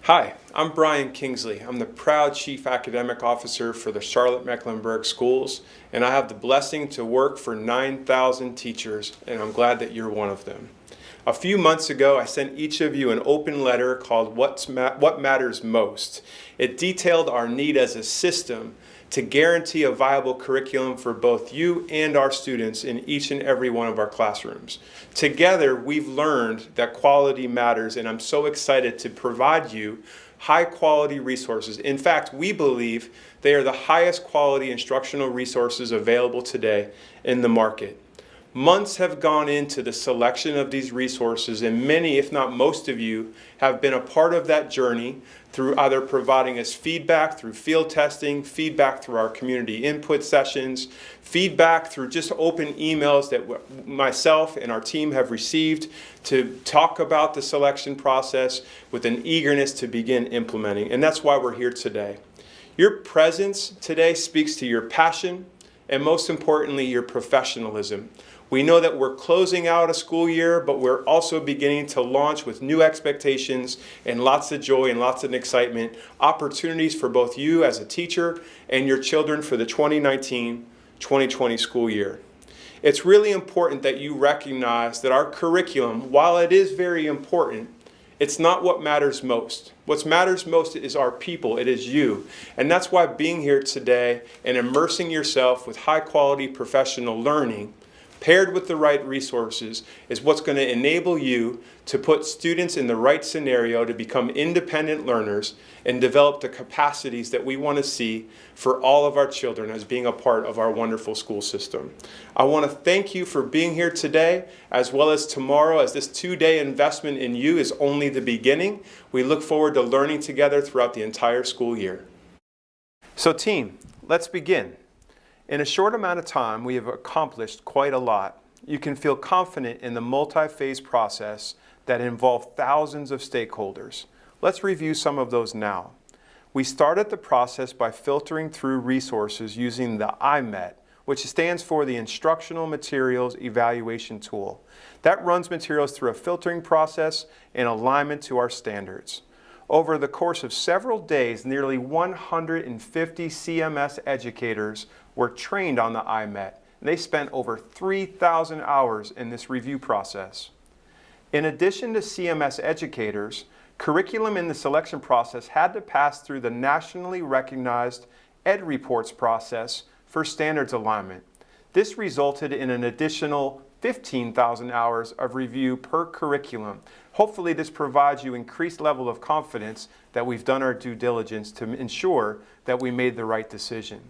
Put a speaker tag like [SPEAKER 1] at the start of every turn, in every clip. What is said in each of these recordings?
[SPEAKER 1] Hi, I'm Brian Kingsley. I'm the proud Chief Academic Officer for the Charlotte-Mecklenburg schools, and I have the blessing to work for 9,000 teachers, and I'm glad that you're one of them. A few months ago, I sent each of you an open letter called What Matters Most. It detailed our need as a system to guarantee a viable curriculum for both you and our students in each and every one of our classrooms. Together, we've learned that quality matters, and I'm so excited to provide you high quality resources. In fact, we believe they are the highest quality instructional resources available today in the market. Months have gone into the selection of these resources, and many, if not most of you, have been a part of that journey through either providing us feedback through field testing, feedback through our community input sessions, feedback through just open emails that myself and our team have received to talk about the selection process with an eagerness to begin implementing. And that's why we're here today. Your presence today speaks to your passion and, most importantly, your professionalism. We know that we're closing out a school year, but we're also beginning to launch with new expectations and lots of joy and lots of excitement, opportunities for both you as a teacher and your children for the 2019-2020 school year. It's really important that you recognize that our curriculum, while it is very important, it's not what matters most. What matters most is our people, it is you. And that's why being here today and immersing yourself with high quality professional learning paired with the right resources is what's going to enable you to put students in the right scenario to become independent learners and develop the capacities that we want to see for all of our children as being a part of our wonderful school system. I want to thank you for being here today as well as tomorrow, as this 2-day investment in you is only the beginning. We look forward to learning together throughout the entire school year. So team, let's begin. In a short amount of time, we have accomplished quite a lot. You can feel confident in the multi-phase process that involved thousands of stakeholders. Let's review some of those now. We started the process by filtering through resources using the IMET, which stands for the Instructional Materials Evaluation Tool. That runs materials through a filtering process in alignment to our standards. Over the course of several days, nearly 150 CMS educators were trained on the IMET, and they spent over 3,000 hours in this review process. In addition to CMS educators, curriculum in the selection process had to pass through the nationally recognized Ed Reports process for standards alignment. This resulted in an additional 15,000 hours of review per curriculum. Hopefully this provides you increased level of confidence that we've done our due diligence to ensure that we made the right decision.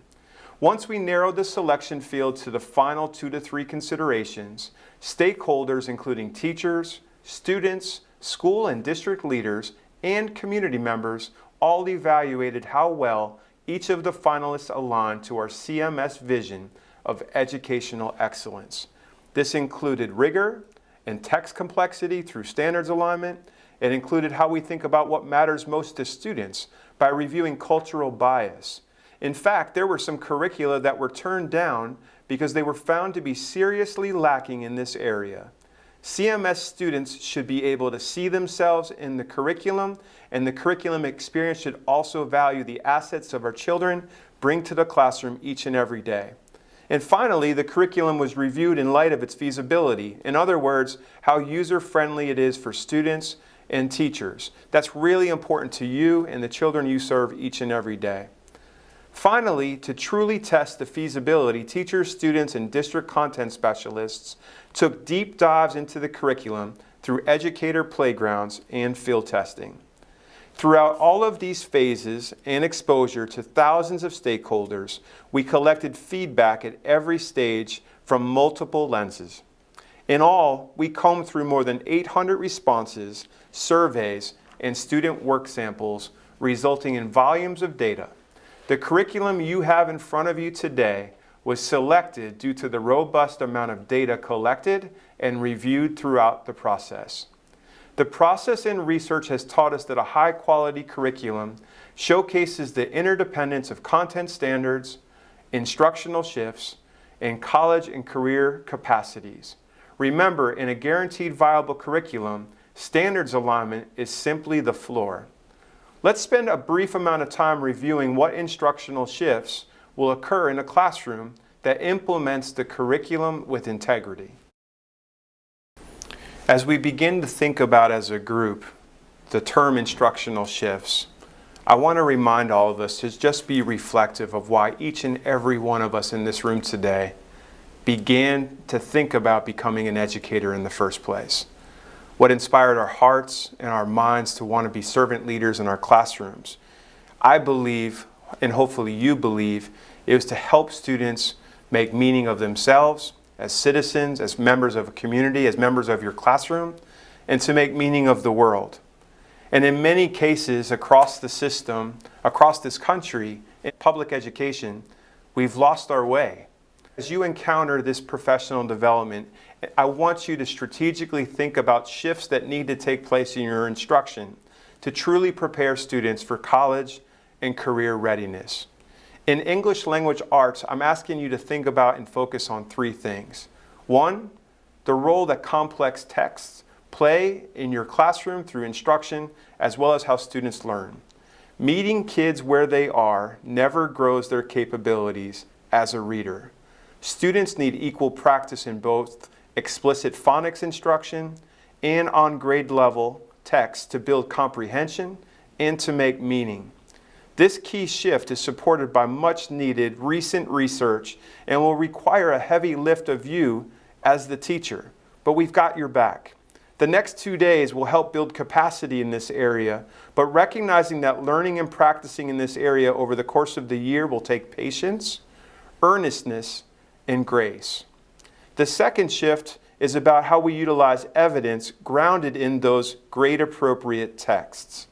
[SPEAKER 1] Once we narrowed the selection field to the final 2 to 3 considerations, stakeholders including teachers, students, school and district leaders, and community members all evaluated how well each of the finalists aligned to our CMS vision of educational excellence. This included rigor and text complexity through standards alignment. It included how we think about what matters most to students by reviewing cultural bias. In fact, there were some curricula that were turned down because they were found to be seriously lacking in this area. CMS students should be able to see themselves in the curriculum, and the curriculum experience should also value the assets of our children bring to the classroom each and every day. And finally, the curriculum was reviewed in light of its feasibility. In other words, how user-friendly it is for students and teachers. That's really important to you and the children you serve each and every day. Finally, to truly test the feasibility, teachers, students, and district content specialists took deep dives into the curriculum through educator playgrounds and field testing. Throughout all of these phases and exposure to thousands of stakeholders, we collected feedback at every stage from multiple lenses. In all, we combed through more than 800 responses, surveys, and student work samples, resulting in volumes of data. The curriculum you have in front of you today was selected due to the robust amount of data collected and reviewed throughout the process. The process and research has taught us that a high-quality curriculum showcases the interdependence of content standards, instructional shifts, and college and career capacities. Remember, in a guaranteed viable curriculum, standards alignment is simply the floor. Let's spend a brief amount of time reviewing what instructional shifts will occur in a classroom that implements the curriculum with integrity. As we begin to think about as a group the term instructional shifts, I want to remind all of us to just be reflective of why each and every one of us in this room today began to think about becoming an educator in the first place. What inspired our hearts and our minds to want to be servant leaders in our classrooms. I believe, and hopefully you believe, it was to help students make meaning of themselves as citizens, as members of a community, as members of your classroom, and to make meaning of the world. And in many cases across the system, across this country, in public education, we've lost our way. As you encounter this professional development, I want you to strategically think about shifts that need to take place in your instruction to truly prepare students for college and career readiness. In English language arts, I'm asking you to think about and focus on three things. One, the role that complex texts play in your classroom through instruction, as well as how students learn. Meeting kids where they are never grows their capabilities as a reader. Students need equal practice in both explicit phonics instruction and on grade level text to build comprehension and to make meaning. This key shift is supported by much needed recent research and will require a heavy lift of you as the teacher, but we've got your back. The next 2 days will help build capacity in this area, but recognizing that learning and practicing in this area over the course of the year will take patience, earnestness, and grace. The second shift is about how we utilize evidence grounded in those grade-appropriate texts.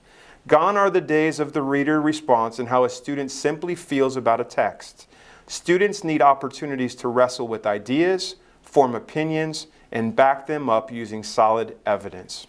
[SPEAKER 1] Gone are the days of the reader response and how a student simply feels about a text. Students need opportunities to wrestle with ideas, form opinions, and back them up using solid evidence.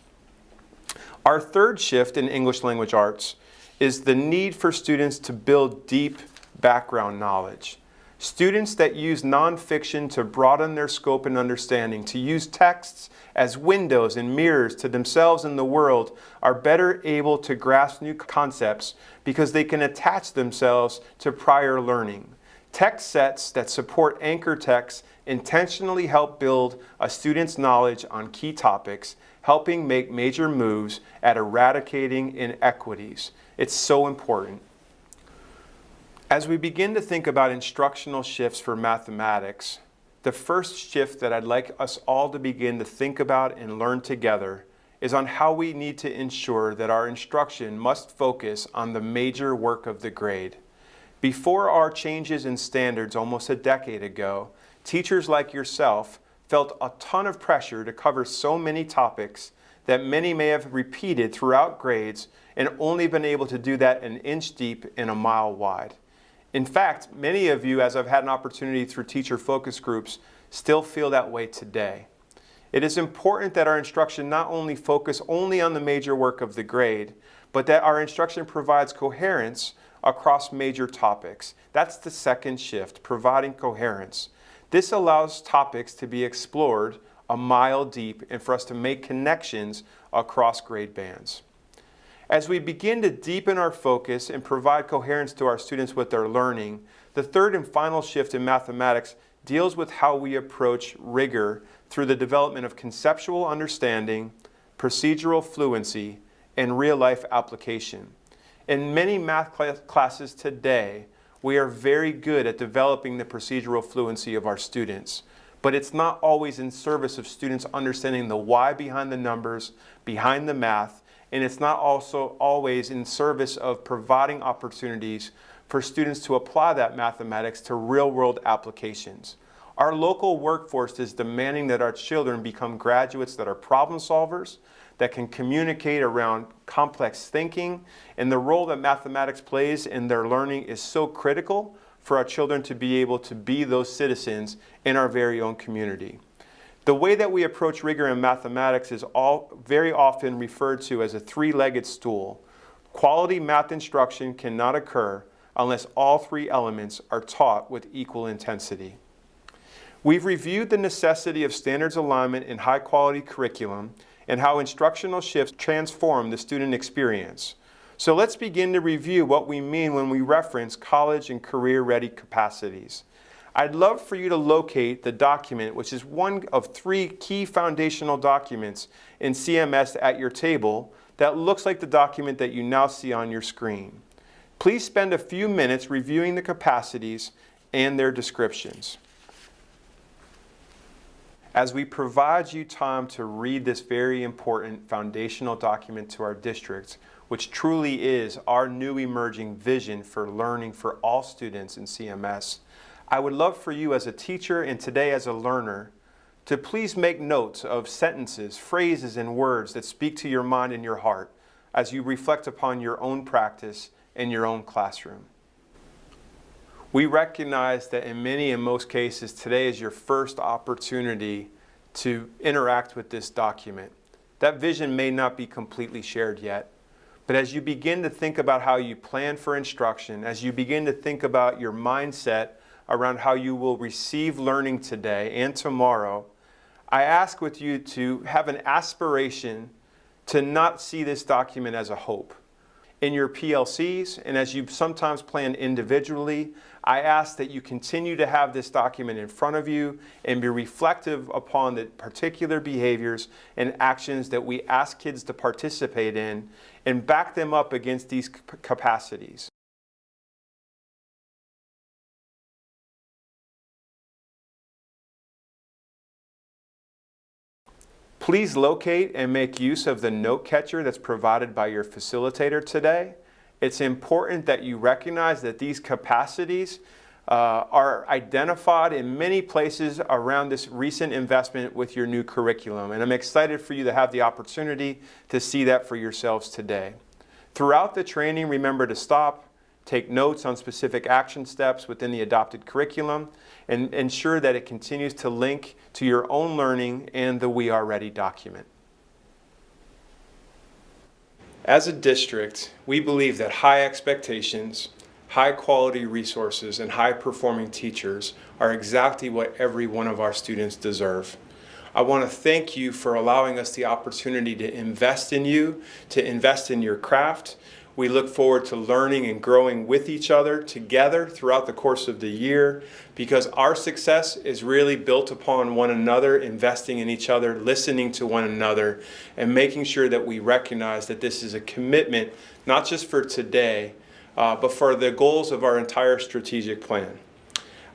[SPEAKER 1] Our third shift in English language arts is the need for students to build deep background knowledge. Students that use nonfiction to broaden their scope and understanding, to use texts as windows and mirrors to themselves and the world, are better able to grasp new concepts because they can attach themselves to prior learning. Text sets that support anchor texts intentionally help build a student's knowledge on key topics, helping make major moves at eradicating inequities. It's so important. As we begin to think about instructional shifts for mathematics, the first shift that I'd like us all to begin to think about and learn together is on how we need to ensure that our instruction must focus on the major work of the grade. Before our changes in standards almost a decade ago, teachers like yourself felt a ton of pressure to cover so many topics that many may have repeated throughout grades and only been able to do that an inch deep and a mile wide. In fact, many of you, as I've had an opportunity through teacher focus groups, still feel that way today. It is important that our instruction not only focus only on the major work of the grade, but that our instruction provides coherence across major topics. That's the second shift, providing coherence. This allows topics to be explored a mile deep and for us to make connections across grade bands. As we begin to deepen our focus and provide coherence to our students with their learning, the third and final shift in mathematics deals with how we approach rigor through the development of conceptual understanding, procedural fluency, and real-life application. In many math classes today, we are very good at developing the procedural fluency of our students, but it's not always in service of students understanding the why behind the numbers, behind the math, and it's not also always in service of providing opportunities for students to apply that mathematics to real-world applications. Our local workforce is demanding that our children become graduates that are problem solvers, that can communicate around complex thinking, and the role that mathematics plays in their learning is so critical for our children to be able to be those citizens in our very own community. The way that we approach rigor in mathematics is very often referred to as a three-legged stool. Quality math instruction cannot occur unless all three elements are taught with equal intensity. We've reviewed the necessity of standards alignment in high-quality curriculum and how instructional shifts transform the student experience. So let's begin to review what we mean when we reference college and career-ready capacities. I'd love for you to locate the document, which is one of 3 key foundational documents in CMS at your table that looks like the document that you now see on your screen. Please spend a few minutes reviewing the capacities and their descriptions. As we provide you time to read this very important foundational document to our district, which truly is our new emerging vision for learning for all students in CMS, I would love for you as a teacher and today as a learner to please make notes of sentences, phrases, and words that speak to your mind and your heart as you reflect upon your own practice in your own classroom. We recognize that in many and most cases, today is your first opportunity to interact with this document. That vision may not be completely shared yet, but as you begin to think about how you plan for instruction, as you begin to think about your mindset around how you will receive learning today and tomorrow, I ask with you to have an aspiration to not see this document as a hope. In your PLCs, and as you sometimes plan individually, I ask that you continue to have this document in front of you and be reflective upon the particular behaviors and actions that we ask kids to participate in and back them up against these capacities. Please locate and make use of the note catcher that's provided by your facilitator today. It's important that you recognize that these capacities are identified in many places around this recent investment with your new curriculum. And I'm excited for you to have the opportunity to see that for yourselves today. Throughout the training, remember to stop, take notes on specific action steps within the adopted curriculum, and ensure that it continues to link to your own learning and the We Are Ready document. As a district, we believe that high expectations, high quality resources, and high performing teachers are exactly what every one of our students deserve. I want to thank you for allowing us the opportunity to invest in you, to invest in your craft. We look forward to learning and growing with each other together throughout the course of the year, because our success is really built upon one another, investing in each other, listening to one another, and making sure that we recognize that this is a commitment not just for today, but for the goals of our entire strategic plan.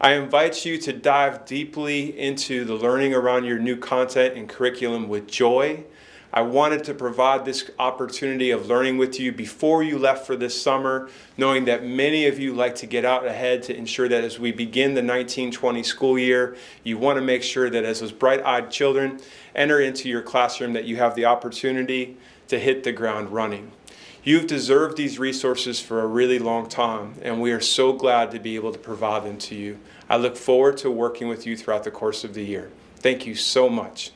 [SPEAKER 1] I invite you to dive deeply into the learning around your new content and curriculum with joy. I wanted to provide this opportunity of learning with you before you left for this summer, knowing that many of you like to get out ahead to ensure that as we begin the 1920 school year, you want to make sure that as those bright-eyed children enter into your classroom, that you have the opportunity to hit the ground running. You've deserved these resources for a really long time, and we are so glad to be able to provide them to you. I look forward to working with you throughout the course of the year. Thank you so much.